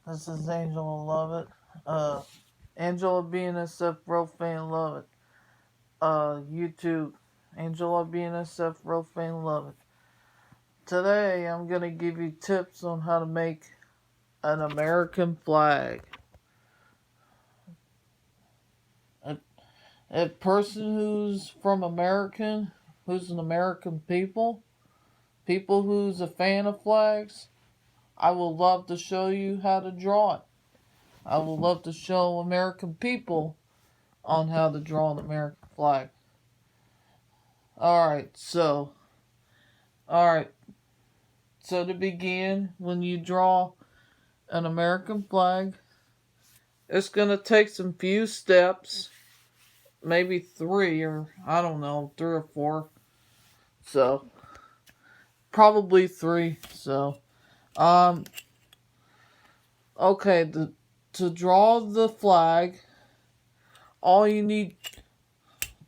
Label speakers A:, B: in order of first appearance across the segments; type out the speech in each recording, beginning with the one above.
A: This is Angela Lovett. Angela BNSF Profane Lovett. YouTube. Angela BNSF Profane Lovett. Today I'm gonna give you tips on how to make an American flag. A person who's from who's an American people who's a fan of flags, I will love to show you how to draw it. I will love to show American people on how to draw an American flag. Alright, so to begin, when you draw an American flag, it's gonna take some few steps, maybe three, or I don't know, 3 or 4. So probably 3. So okay, to draw the flag, all you need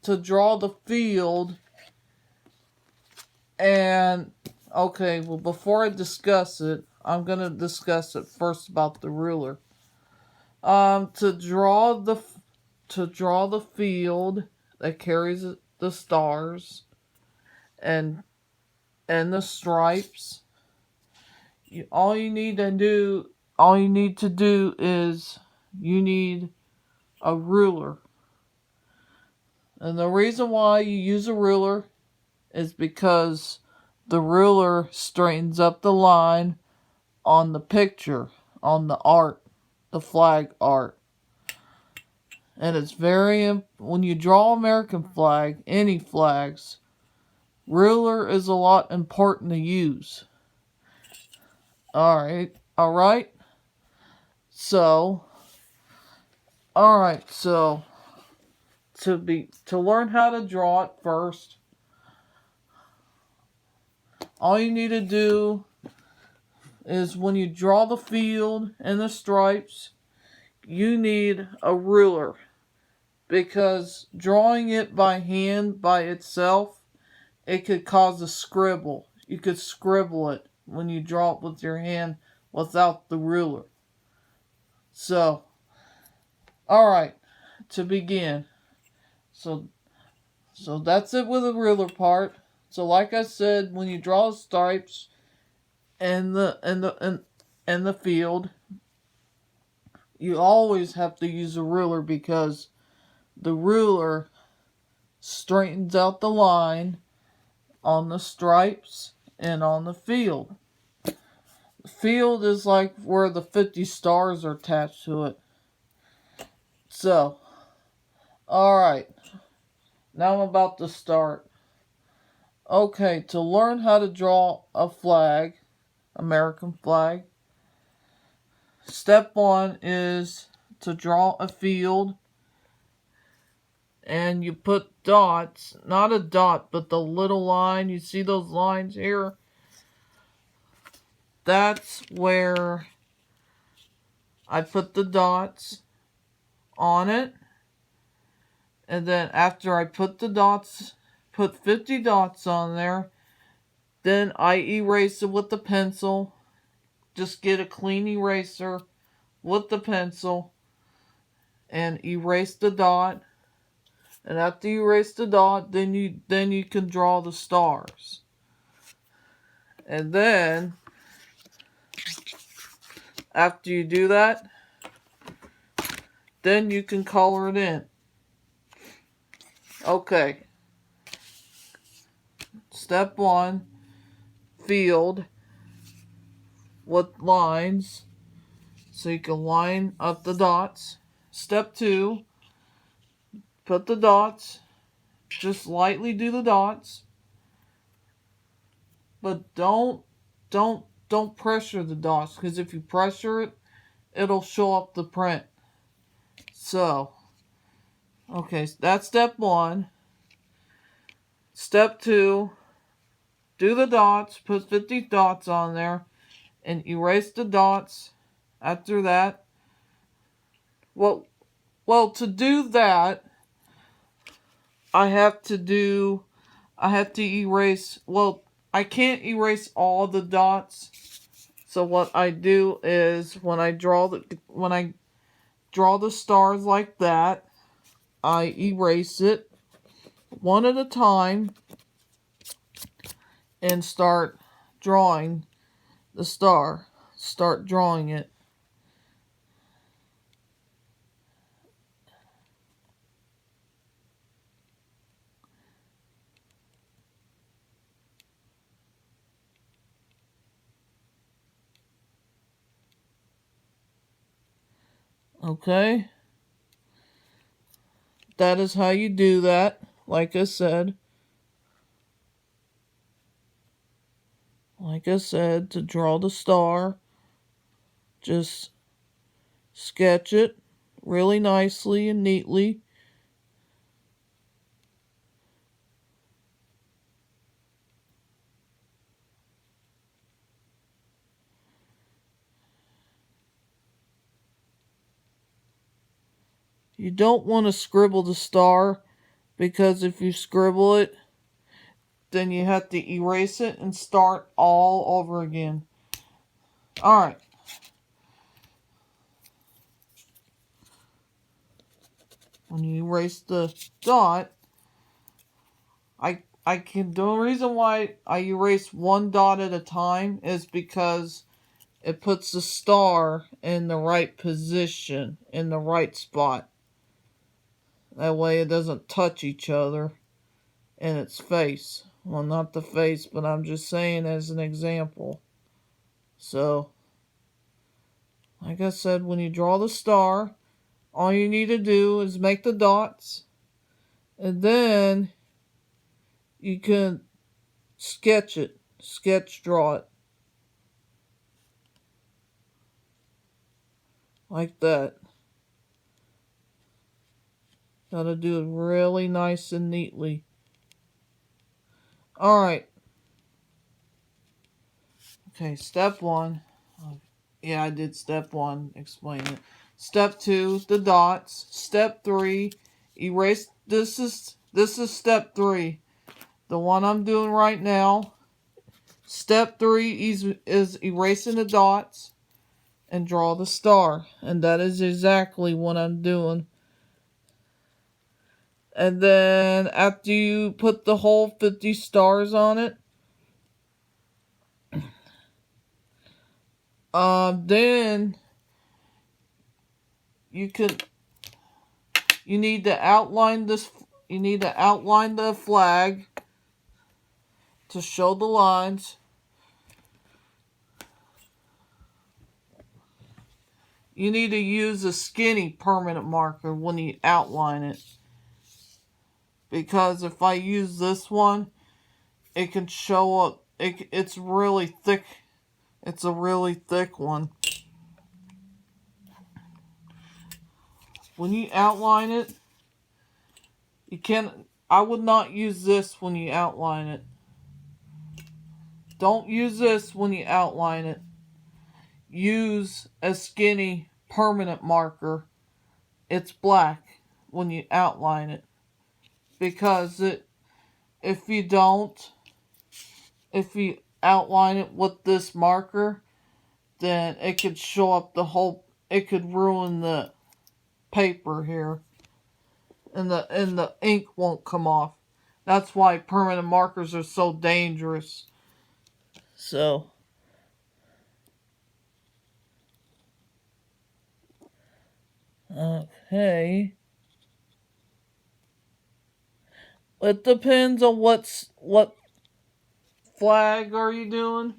A: to draw the field. And okay, well, before I discuss it, I'm gonna discuss it first about the ruler. To draw the field that carries the stars and the stripes, all you need to do is you need a ruler. And the reason why you use a ruler is because the ruler straightens up the line on the picture, on the art, the flag art. And it's when you draw American flag, any flags, ruler is a lot important to use. Alright. So to learn how to draw it first, all you need to do is when you draw the field and the stripes, you need a ruler. Because drawing it by hand by itself, it could cause a scribble. You could scribble it when you draw it with your hand without the ruler. So, alright, to begin. So that's it with the ruler part. So like I said, when you draw the stripes and the field, you always have to use a ruler because the ruler straightens out the line on the stripes and on the field. The field is like where the 50 stars are attached to it. So, alright. Now I'm about to start. Okay, to learn how to draw a flag, American flag, step 1 is to draw a field. And you put dots, not a dot, but the little line. You see those lines here? That's where I put the dots on it. And then after I put 50 dots on there, then I erase it with the pencil. Just get a clean eraser with the pencil and erase the dot. And after you erase the dot, then you can draw the stars. And then after you do that, then you can color it in. Okay. Step 1, field with lines, so you can line up the dots. Step 2, put the dots, just lightly do the dots, but don't pressure the dots, because if you pressure it, it'll show up the print. So, okay, that's step 1. Step 2, do the dots, put 50 dots on there, and erase the dots after that. Well, to do that, I have to erase, I can't erase all the dots, So what I do is when I draw the stars like that, I erase it one at a time and start drawing the star. Start drawing it. Okay? That is how you do that, like I said. Like I said, to draw the star, just sketch it really nicely and neatly. You don't want to scribble the star because if you scribble it, then you have to erase it and start all over again. Alright. When you erase the dot, the reason why I erase one dot at a time is because it puts the star in the right position, in the right spot. That way it doesn't touch each other in its face. Well, not the face, but I'm just saying as an example. So, like I said, when you draw the star, all you need to do is make the dots, and then you can sketch it. Draw it. Like that. Gotta do it really nice and neatly. Alright. Okay, step 1. Yeah, I did step 1. Explain it. Step 2, the dots. Step 3, erase. This is step 3. The one I'm doing right now. Step 3 is erasing the dots and draw the star. And that is exactly what I'm doing. And then after you put the whole 50 stars on it, then you need to outline this. You need to outline the flag to show the lines. You need to use a skinny permanent marker when you outline it. Because if I use this one, it can show up. It's really thick. It's a really thick one. When you outline it, I would not use this when you outline it. Don't use this when you outline it. Use a skinny permanent marker. It's black when you outline it. Because if you outline it with this marker, then it could show up it could ruin the paper here. And the ink won't come off. That's why permanent markers are so dangerous. So, okay. It depends on what flag are you doing.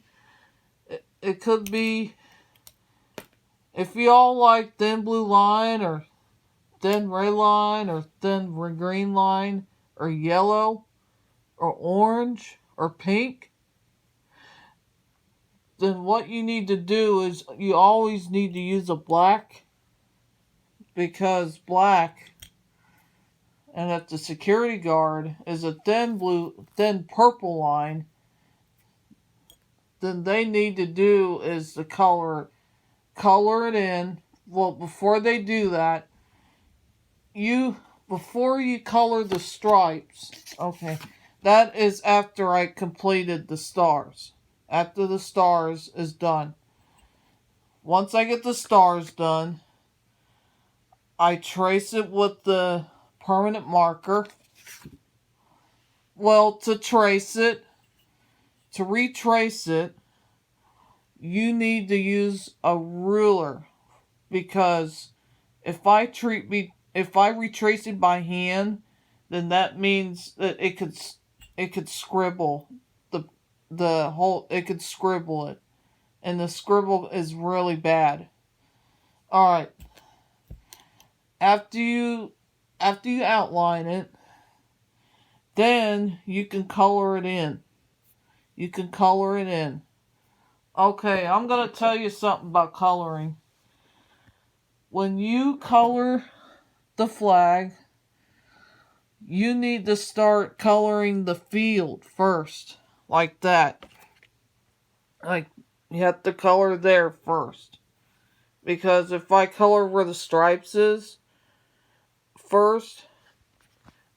A: It could be, if you all like thin blue line or thin red line or thin green line or yellow or orange or pink, then what you need to do is you always need to use a black, because black, and if the security guard is a thin purple line, then they need to do is the color it in. Well, before they do that, before you color the stripes, okay, that is after I completed the stars. After the stars is done. once I get the stars done, I trace it with the permanent marker. Well, to retrace it, you need to use a ruler, because if I retrace it by hand, then that means that it could scribble it could scribble it, and the scribble is really bad. All right. After you outline it, then you can color it in. Okay, I'm going to tell you something about coloring. When you color the flag, you need to start coloring the field first. Like that. Like, you have to color there first. Because if I color where the stripes is first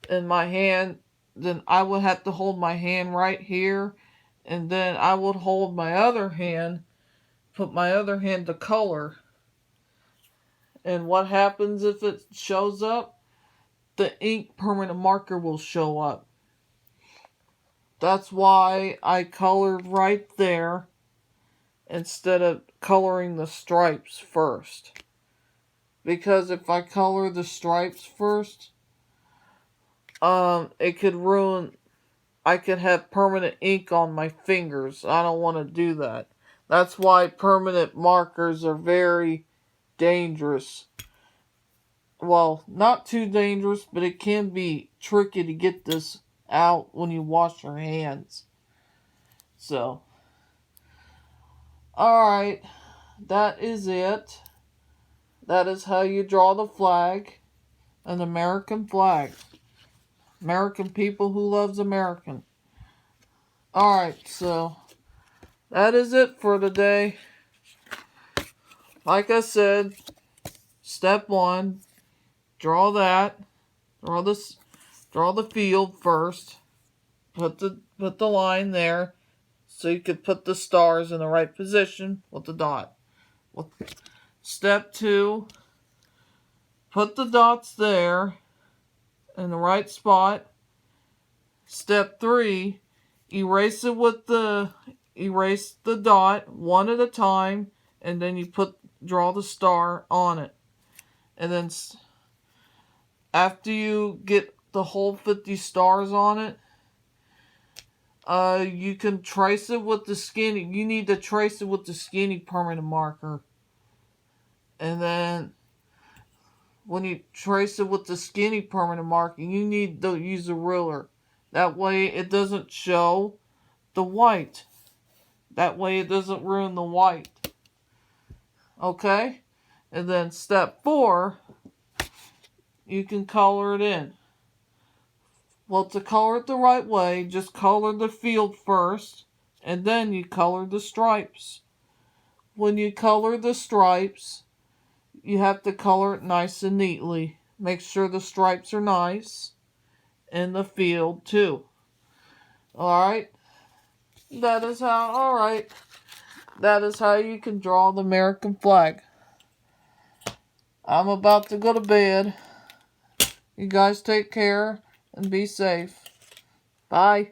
A: in my hand, then I would have to hold my hand right here, and then I would hold my other hand, put my other hand to color. And what happens if it shows up? The ink permanent marker will show up. That's why I colored right there instead of coloring the stripes first. Because if I color the stripes first, it could ruin, I could have permanent ink on my fingers. I don't want to do that. That's why permanent markers are very dangerous. Well, not too dangerous, but it can be tricky to get this out when you wash your hands. So, alright, that is it. That is how you draw the flag, an American flag. American people who loves American. Alright, so that is it for today. Like I said, step 1, draw that. Draw the field first. Put the line there so you could put the stars in the right position with the dot. Step 2, put the dots there in the right spot. Step 3, erase the dot one at a time, and then you draw the star on it. And then after you get the whole 50 stars on it, you can trace it with the skinny. You need to trace it with the skinny permanent marker. And then when you trace it with the skinny permanent marker, you need to use a ruler. That way it doesn't show the white. That way it doesn't ruin the white. Okay? And then step 4, you can color it in. Well, to color it the right way, just color the field first, and then you color the stripes. When you color the stripes, you have to color it nice and neatly. Make sure the stripes are nice, and the field too. Alright? That is how you can draw the American flag. I'm about to go to bed. You guys take care and be safe. Bye.